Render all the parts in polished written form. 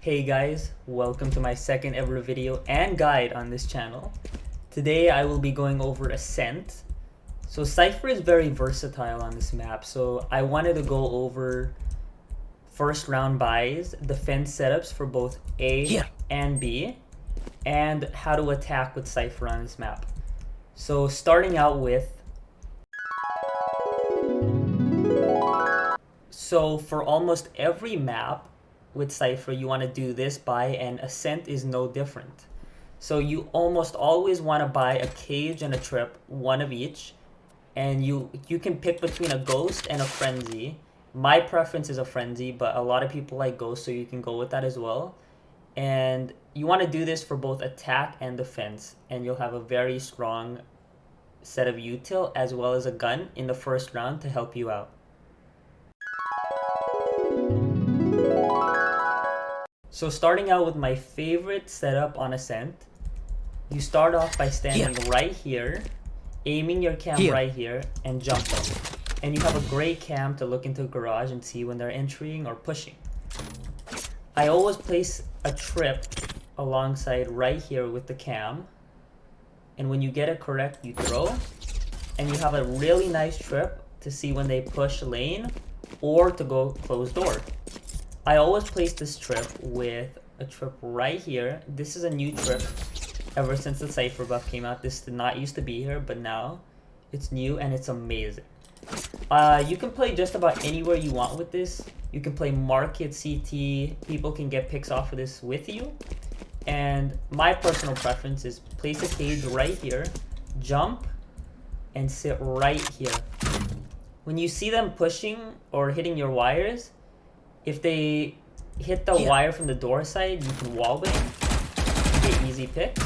Hey guys, welcome to my second ever video and guide on this channel. Today I will be going over Ascent. So Cypher is very versatile on this map, so I wanted to go over first round buys, defense setups for both A and B, and how to attack with Cypher on this map. So starting out with, so for almost every map with Cypher you want to do this buy, and Ascent is no different. So you almost always want to buy a cage and a trip, one of each, and you can pick between a ghost and a frenzy. My preference is a frenzy, but a lot of people like ghost, so you can go with that as well. And you want to do this for both attack and defense, and you'll have a very strong set of util as well as a gun in the first round to help you out. So starting out with my favorite setup on Ascent, you start off by standing right here, aiming your cam right here, and jumping. And you have a great cam to look into a garage and see when they're entering or pushing. I always place a trip alongside right here with the cam, and when you get it correct, you throw, and you have a really nice trip to see when they push lane or to go close door. I always place this trip with a trip right here. This is a new trip ever since the Cypher buff came out. This did not used to be here, but now it's new and it's amazing. You can play just about anywhere you want with this. You can play market, CT, people can get picks off of this with you. And my personal preference is place a cage right here, jump, and sit right here. When you see them pushing or hitting your wires, if they hit the wire from the door side, you can wallbang, get easy picks.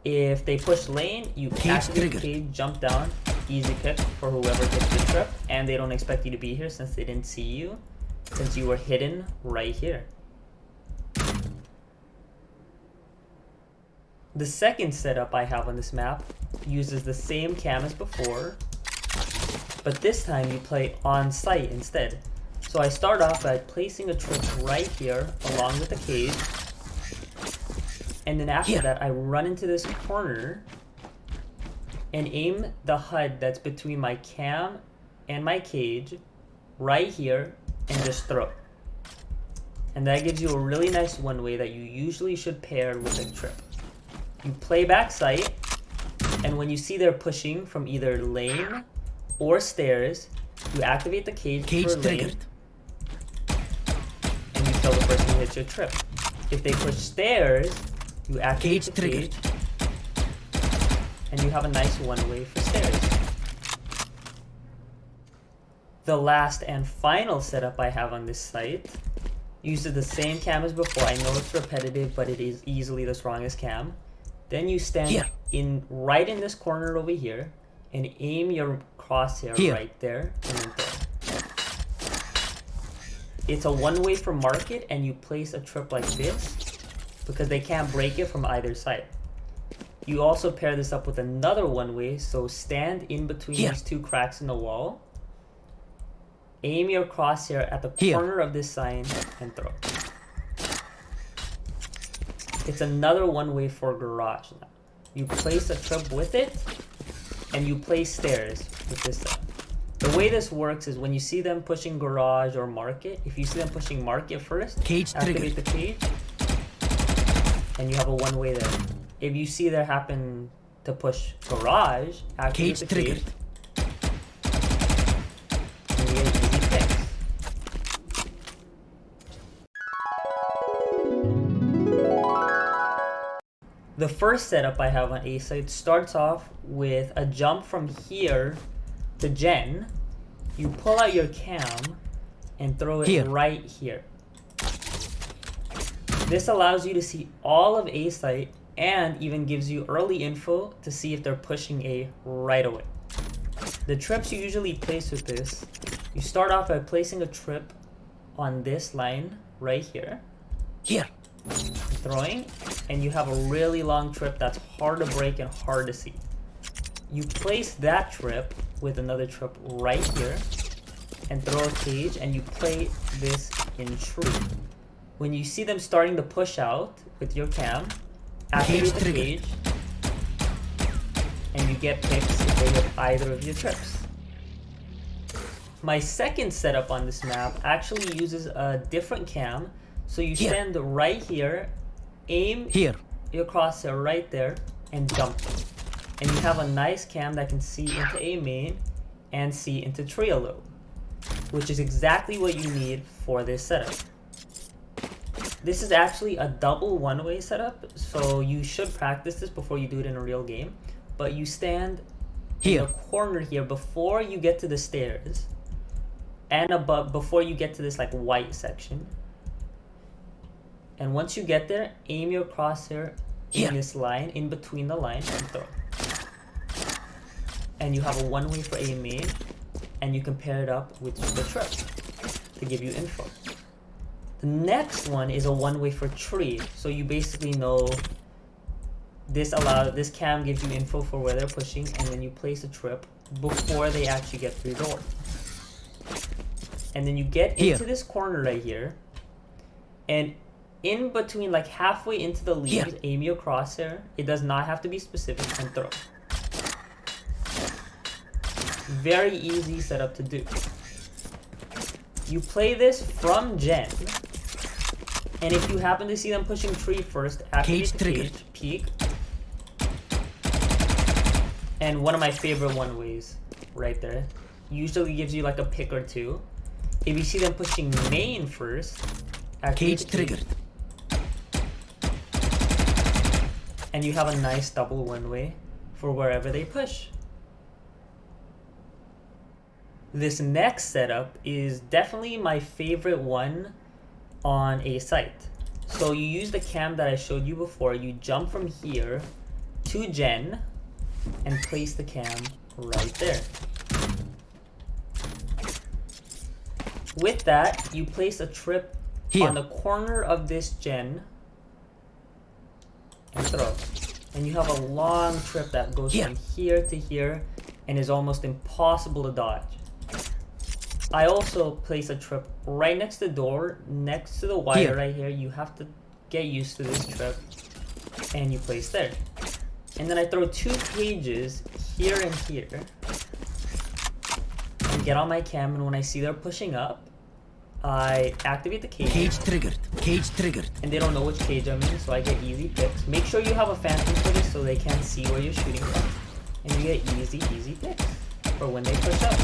If they push lane, you activate the cage, jump down, easy pick for whoever gets the trip, and they don't expect you to be here since they didn't see you, since you were hidden right here. The second setup I have on this map uses the same cam as before, but this time you play on site instead. So I start off by placing a trip right here along with the cage, and then after that I run into this corner and aim the HUD that's between my cam and my cage right here and just throw. And that gives you a really nice one way that you usually should pair with a trip. You play back sight, and when you see they're pushing from either lane or stairs, you activate the cage for lane, and you kill the person who hits your trip. If they push stairs, you activate the cage, and you have a nice one-way for stairs. The last and final setup I have on this site uses the same cam as before. I know it's repetitive, but it is easily the strongest cam. Then you stand right in this corner over here and aim your crosshair right there and then throw. It's a one-way for market, and you place a trip like this because they can't break it from either side. You also pair this up with another one-way, so stand in between these two cracks in the wall, aim your crosshair at the corner of this sign, and throw. It's another one-way for garage now. You place a trip with it, and you place stairs with this side. The way this works is when you see them pushing garage or market, if you see them pushing market first, activate the cage, and you have a one-way there. If you see they happen to push garage, activate the cage, and you get easy picks. The first setup I have on A site starts off with a jump from here to Gen. You pull out your cam and throw it right here. This allows you to see all of A site and even gives you early info to see if they're pushing A right away. The trips you usually place with this, you start off by placing a trip on this line right here. Throwing, and you have a really long trip that's hard to break and hard to see. You place that trip with another trip right here and throw a cage, and you play this in tree. When you see them starting to push out with your cam, activate the cage, and you get picks if they hit either of your trips. My second setup on this map actually uses a different cam. So you stand right here, aim your crosshair right there, and jump. And you have a nice cam that can see into A main and see into tree a little, which is exactly what you need for this setup. This is actually a double one-way setup, so you should practice this before you do it in a real game. But you stand in the corner here before you get to the stairs, and above before you get to this like white section. And once you get there, aim your crosshair in this line, in between the line, and throw. And you have a one-way for A main, and you can pair it up with the trip to give you info. The next one is a one-way for tree. So you basically know this cam gives you info for where they're pushing, and then you place a trip before they actually get through the door. And then you get into this corner right here, and in between, like halfway into the leaves, aim your crosshair. It does not have to be specific, and throw. Very easy setup to do. You play this from gen, and if you happen to see them pushing tree first, activate the cage, peek. And one of my favorite one-ways right there usually gives you like a pick or two. If you see them pushing main first, activate the cage. And you have a nice double one-way for wherever they push. This next setup is definitely my favorite one on a site. So you use the cam that I showed you before. You jump from here to gen and place the cam right there. With that, you place a trip on the corner of this gen and throw. And you have a long trip that goes from here to here and is almost impossible to dodge. I also place a trip right next to the door, next to the wire right here. You have to get used to this trip, and you place there. And then I throw two cages here and here, and get on my cam, and when I see they're pushing up, I activate the cage. Cage triggered. And they don't know which cage I'm in, so I get easy picks. Make sure you have a phantom for this so they can't see where you're shooting from. And you get easy picks for when they push up.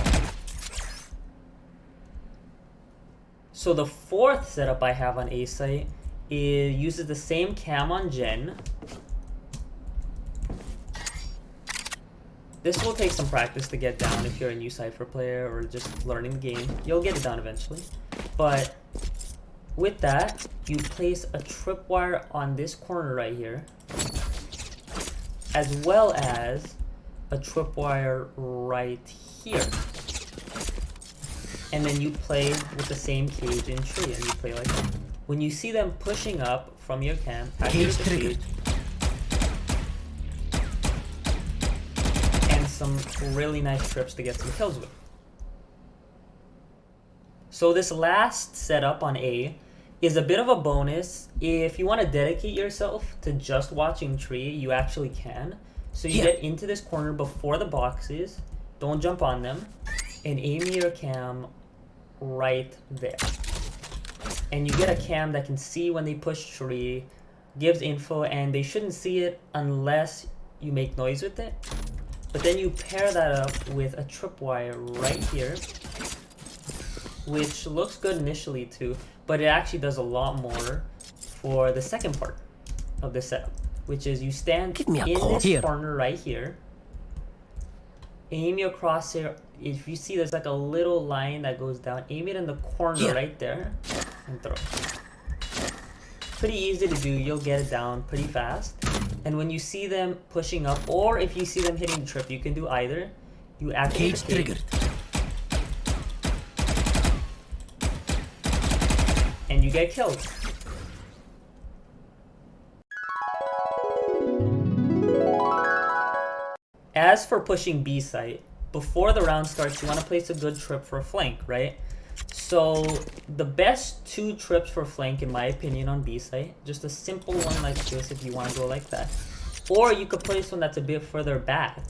So the fourth setup I have on A site uses the same cam on gen. This will take some practice to get down if you're a new Cypher player or just learning the game. You'll get it down eventually. But with that, you place a tripwire on this corner right here, as well as a tripwire right here. And then you play with the same cage in tree, and you play like that. When you see them pushing up from your cam, activate the cage, and some really nice trips to get some kills with. So this last setup on A is a bit of a bonus. If you want to dedicate yourself to just watching tree, you actually can. So you get into this corner before the boxes, don't jump on them, and aim your cam right there. And you get a cam that can see when they push tree, gives info, and they shouldn't see it unless you make noise with it. But then you pair that up with a tripwire right here, which looks good initially too, but it actually does a lot more for the second part of the setup, which is you stand in this corner right here, aim your crosshair. If you see there's like a little line that goes down, aim it in the corner right there and throw. Pretty easy to do, you'll get it down pretty fast. And when you see them pushing up, or if you see them hitting the trip, you can do either. You activate the cage. And you get killed. As for pushing B site, before the round starts, you want to place a good trip for a flank, right? So the best 2 trips for flank in my opinion on B site, just a simple one like this if you want to go like that. Or you could place one that's a bit further back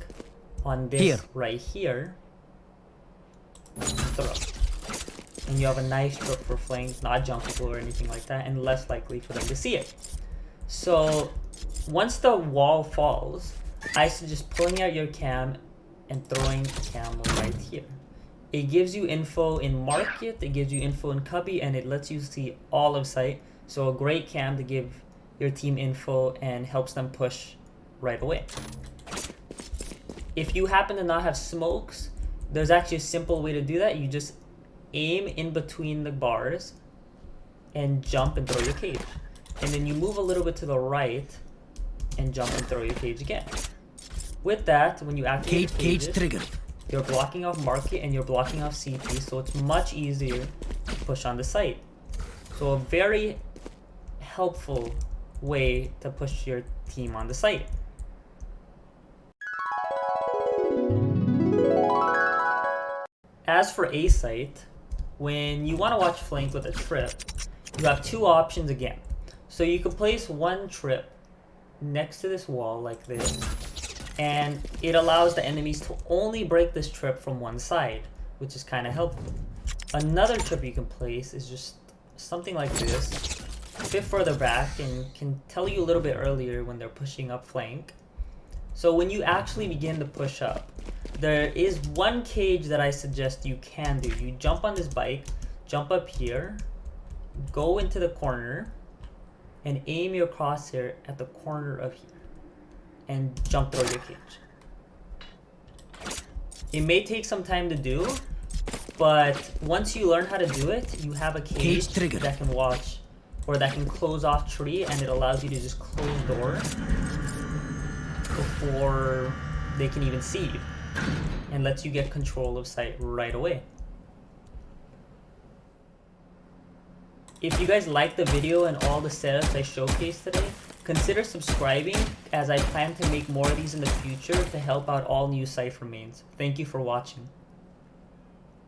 on this right here. Throw. And you have a nice trip for flank, not jumpable or anything like that, and less likely for them to see it. So once the wall falls, I suggest pulling out your cam and throwing a cam right here. It gives you info in market, it gives you info in cubby, and it lets you see all of site. So a great cam to give your team info and helps them push right away. If you happen to not have smokes, there's actually a simple way to do that. You just aim in between the bars and jump and throw your cage. And then you move a little bit to the right and jump and throw your cage again. With that, when you activate cage triggered, you're blocking off market and you're blocking off CT, so it's much easier to push on the site. So a very helpful way to push your team on the site. As for A site, when you want to watch flank with a trip, you have 2 options again. So you can place one trip next to this wall like this, and it allows the enemies to only break this trip from one side, which is kind of helpful. Another trip you can place is just something like this, a bit further back, and can tell you a little bit earlier when they're pushing up flank. So when you actually begin to push up, there is one cage that I suggest you can do. You jump on this bike, jump up here, go into the corner, and aim your crosshair at the corner of here, and jump through your cage. It may take some time to do, but once you learn how to do it, you have a cage that can watch, or that can close off tree, and it allows you to just close door before they can even see you, and lets you get control of site right away. If you guys liked the video and all the setups I showcased today, consider subscribing, as I plan to make more of these in the future to help out all new Cypher mains. Thank you for watching.